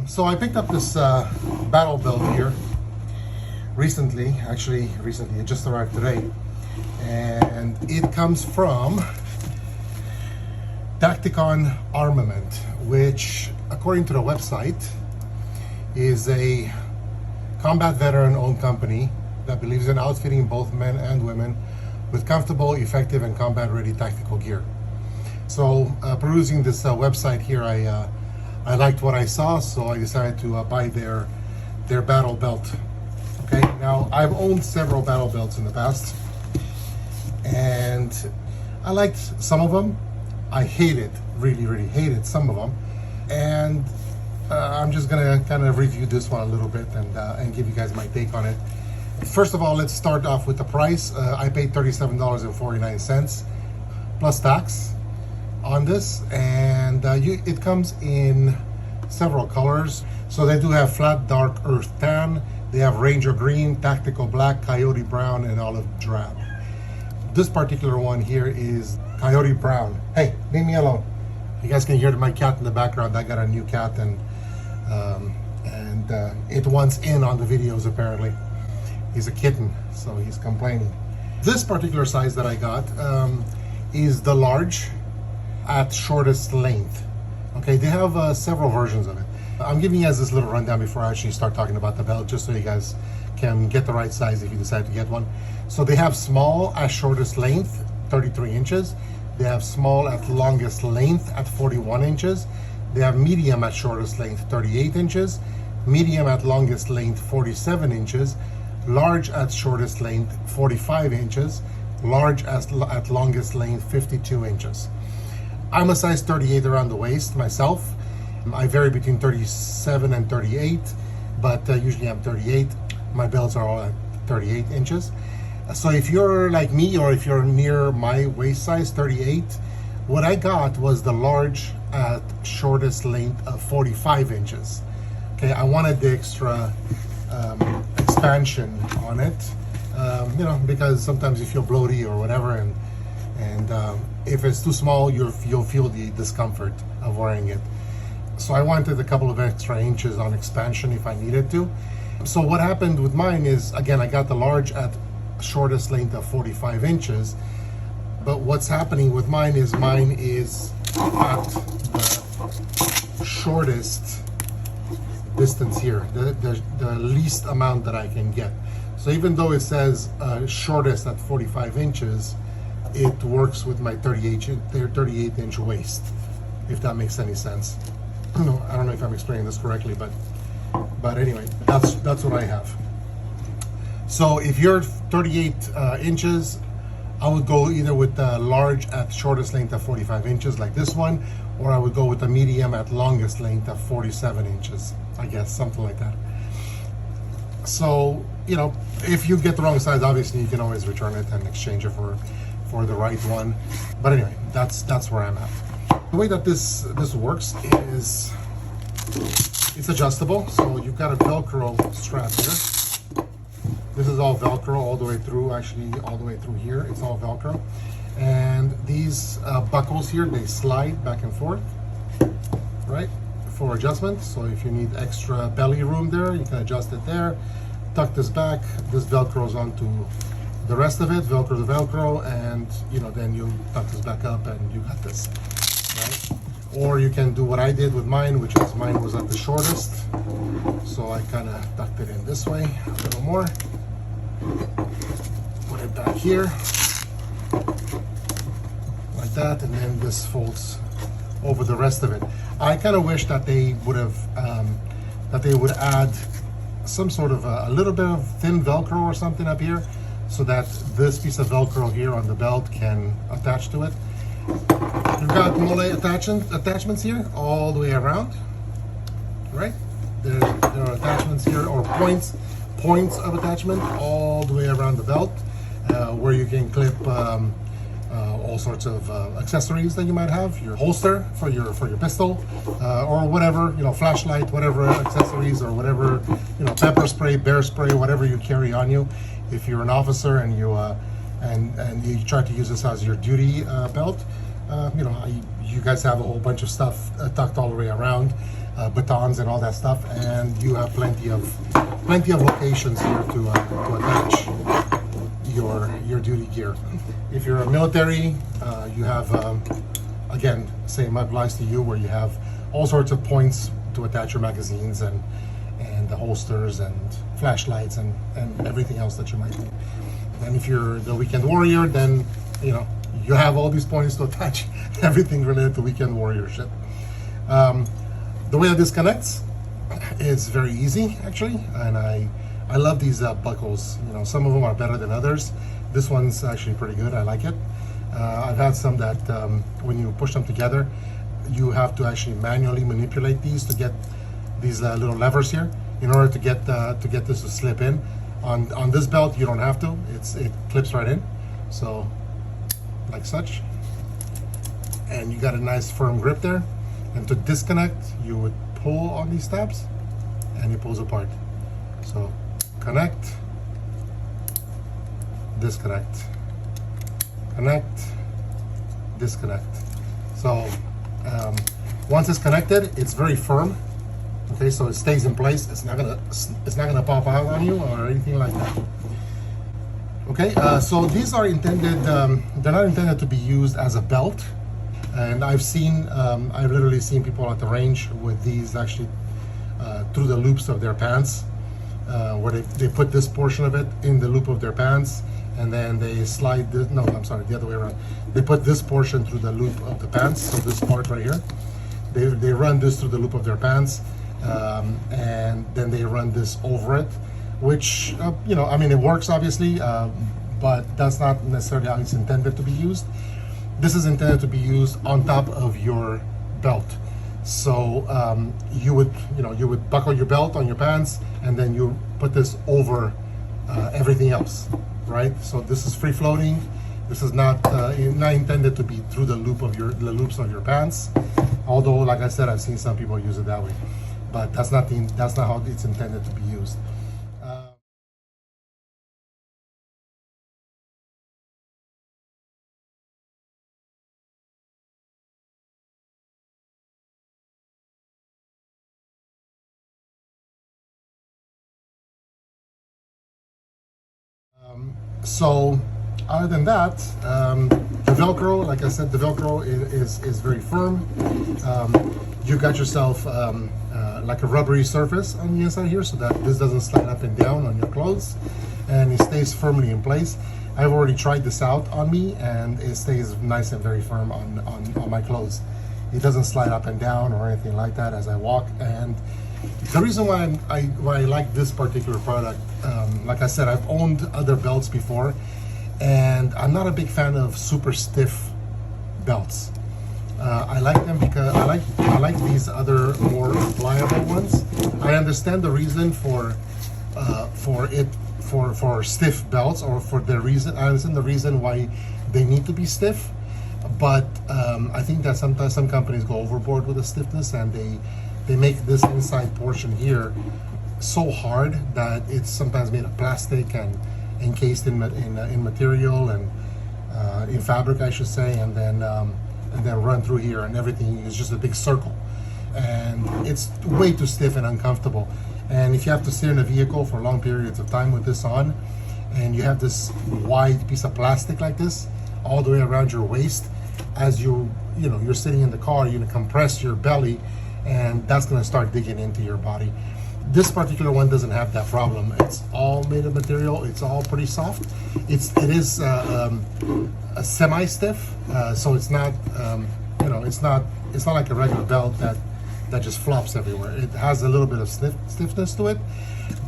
So I picked up this battle belt here recently. It just arrived today, and it comes from Tacticon Armament, which, according to the website, is a combat veteran-owned company that believes in outfitting both men and women with comfortable, effective, and combat-ready tactical gear. So, perusing this website here, I liked what I saw, so I decided to buy their battle belt. Okay, now I've owned several battle belts in the past, and I liked some of them. I really hated some of them, and I'm just gonna kind of review this one a little bit and give you guys my take on it. First of all, let's start off with the price. I paid $37.49 plus tax on this, and it comes in several colors. So they do have flat dark earth tan, they have ranger green, tactical black, coyote brown, and olive drab. This particular one here is coyote brown. Hey, leave me alone. You guys can hear my cat in the background. I got a new cat, and it wants in on the videos apparently. He's a kitten, so he's complaining. This particular size that I got is the large at shortest length. Okay, they have several versions of it. I'm giving you guys this little rundown before I actually start talking about the belt, just so you guys can get the right size if you decide to get one. So they have small at shortest length, 33 inches. They have small at longest length at 41 inches. They have medium at shortest length, 38 inches. Medium at longest length, 47 inches. Large at shortest length, 45 inches. Large at longest length, 52 inches. I'm a size 38 around the waist myself. I vary between 37 and 38, but usually I'm 38. My belts are all at 38 inches. So if you're like me, or if you're near my waist size, 38, what I got was the large at shortest length of 45 inches. Okay, I wanted the extra expansion on it, because sometimes you feel bloaty or whatever, and if it's too small, you'll feel the discomfort of wearing it. So I wanted a couple of extra inches on expansion if I needed to. So what happened with mine is, again, I got the large at shortest length of 45 inches, but what's happening with mine is at the shortest distance here, the least amount that I can get. So even though it says shortest at 45 inches, it works with my 38 inch waist, if that makes any sense. I don't know if I'm explaining this correctly, but anyway, that's what I have. So if you're 38 inches, I would go either with the large at shortest length of 45 inches like this one, or I would go with the medium at longest length of 47 inches, I guess, something like that. So, if you get the wrong size, obviously you can always return it and exchange it for the right one. But anyway, that's where I'm at. The way that this works is it's adjustable. So you've got a Velcro strap here. This is all Velcro all the way through, actually all the way through here. It's all Velcro. And these buckles here, they slide back and forth, right, for adjustment. So if you need extra belly room there, you can adjust it there. Tuck this back, this Velcros onto the rest of it, Velcro to Velcro, and then you tuck this back up and you got this, right? Or you can do what I did with mine, which is mine was at the shortest. So I kind of tucked it in this way a little more. Put it back here, like that, and then this folds over the rest of it. I kind of wish that they would add some sort of a little bit of thin Velcro or something up here, so that this piece of Velcro here on the belt can attach to it. You've got mole attachments here all the way around, right? There are attachments here, or points of attachment all the way around the belt, where you can clip all sorts of accessories that you might have, your holster for your pistol, or whatever, flashlight, whatever accessories, or whatever, pepper spray, bear spray, whatever you carry on you. If you're an officer and you try to use this as your duty belt, you guys have a whole bunch of stuff tucked all the way around. batons and all that stuff, and you have plenty of locations here to attach your duty gear. If you're a military, you have again, same applies to you, where you have all sorts of points to attach your magazines and the holsters and flashlights and everything else that you might need. And if you're the weekend warrior, then you have all these points to attach everything related to weekend warriorship. The way that this connects is very easy, actually, and I love these buckles. Some of them are better than others. This one's actually pretty good. I like it. I've had some that when you push them together, you have to actually manually manipulate these to get these little levers here in order to get this to slip in. On this belt, you don't have to. It clips right in, so like such, and you got a nice firm grip there. And to disconnect, you would pull on these tabs and it pulls apart. So connect, disconnect, connect, disconnect. So once it's connected, it's very firm. Okay, so it stays in place. It's not gonna pop out on you or anything like that. Okay, so these are intended. They're not intended to be used as a belt. And I've literally seen people at the range with these actually through the loops of their pants, where they put this portion of it in the loop of their pants, and then they slide the other way around. They put this portion through the loop of the pants, so this part right here. They run this through the loop of their pants, and then they run this over it, which, it works obviously, but that's not necessarily how it's intended to be used. This is intended to be used on top of your belt. So you would buckle your belt on your pants, and then you put this over everything else, right? So this is free floating. This is not intended to be through the loops of your pants. Although, like I said, I've seen some people use it that way, but that's not how it's intended to be used. So other than that, the Velcro, like I said, the Velcro is very firm. You got yourself like a rubbery surface on the inside here, so that this doesn't slide up and down on your clothes, and it stays firmly in place. I've already tried this out on me, and it stays nice and very firm on my clothes. It doesn't slide up and down or anything like that as I walk. And the reason why I like this particular product, like I said, I've owned other belts before, and I'm not a big fan of super stiff belts. I like them because I like these other more pliable ones. I understand the reason for stiff belts, or for the reason. I understand the reason why they need to be stiff, but I think that sometimes some companies go overboard with the stiffness, and they make this inside portion here so hard that it's sometimes made of plastic and encased in material and in fabric, I should say, and then run through here, and everything is just a big circle, and it's way too stiff and uncomfortable. And if you have to sit in a vehicle for long periods of time with this on, and you have this wide piece of plastic like this all the way around your waist, as you're sitting in the car, you're gonna compress your belly, and that's gonna start digging into your body. This particular one doesn't have that problem. It's all made of material. It's all pretty soft. It is a semi-stiff, so it's not it's not like a regular belt that just flops everywhere. It has a little bit of stiffness to it,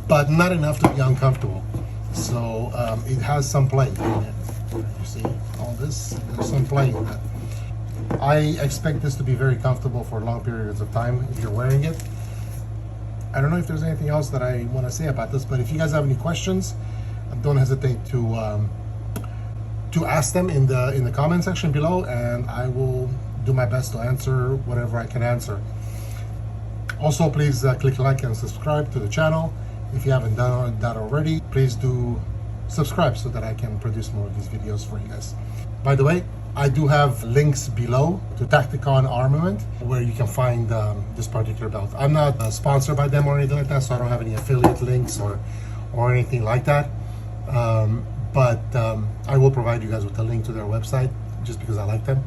but not enough to be uncomfortable. So it has some play in it. You see all this? There's some play in that. I expect this to be very comfortable for long periods of time if you're wearing it. I don't know if there's anything else that I want to say about this, but if you guys have any questions, don't hesitate to ask them in the comment section below, and I will do my best to answer whatever I can answer. Also, please click like and subscribe to the channel. If you haven't done that already, please do subscribe so that I can produce more of these videos for you guys. By the way, I do have links below to Tacticon Armament where you can find this particular belt. I'm not sponsored by them or anything like that, so I don't have any affiliate links or anything like that. But I will provide you guys with a link to their website just because I like them,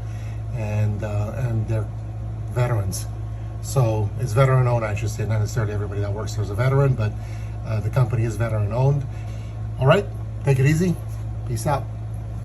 and they're veterans. So it's veteran owned, I should say. Not necessarily everybody that works there is a veteran, but the company is veteran owned. All right, take it easy. Peace out.